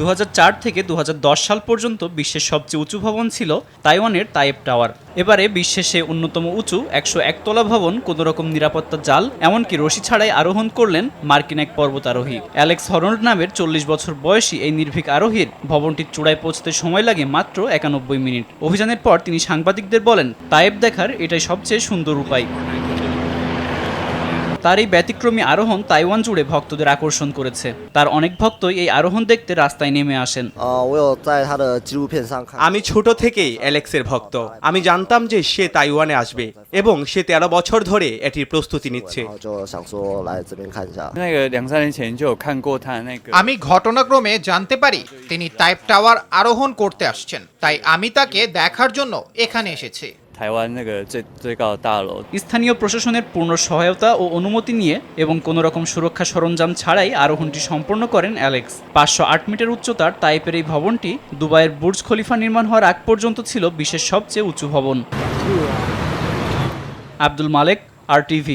2004 থেকে 2010 সাল পর্যন্ত বিশ্বের সবচেয়ে উঁচু ভবন ছিল তাইওয়ানের তাইপ টাওয়ার। এবারে বিশ্বের সে অন্যতম উঁচু 101 তলা ভবন কোনোরকম নিরাপত্তা জাল এমনকি রশি ছাড়াই আরোহণ করলেন মার্কিন এক পর্বতারোহী। অ্যালেক্স হরন্ড নামের 40 বছর বয়সী এই নির্ভীক আরোহীর ভবনটির চূড়ায় পৌঁছতে সময় লাগে মাত্র 91 মিনিট। অভিযানের পর তিনি সাংবাদিকদের বলেন, তাইপ দেখার এটাই সবচেয়ে সুন্দর উপায়। তার এই ব্যতিক্রমী আরোহণ তাইওয়ান জুড়ে ভক্তদের আকর্ষণ করেছে। তার অনেক ভক্তই এই আরোহণ দেখতে রাস্তায় নেমে আসেন। আমি ছোট থেকেই অ্যালেক্সের ভক্ত। আমি জানতাম যে সে তাইওয়ানে আসবে এবং সে 13 বছর ধরে এটির প্রস্তুতি নিচ্ছে। আমি ঘটনাক্রমে জানতে পারি তিনি তাইপ টাওয়ার আরোহণ করতে আসছেন, তাই আমি তাকে দেখার জন্য এখানে এসেছি। স্থানীয় প্রশাসনের পূর্ণ সহায়তা ও অনুমতি নিয়ে এবং কোনো রকম সুরক্ষা সরঞ্জাম ছাড়াই আরোহণটি সম্পন্ন করেন অ্যালেক্স। 508 মিটার উচ্চতার তাইপের এই ভবনটি দুবাইয়ের বুর্জ খলিফা নির্মাণ হওয়ার আগ পর্যন্ত ছিল বিশ্বের সবচেয়ে উঁচু ভবন। আব্দুল মালেক, RTV।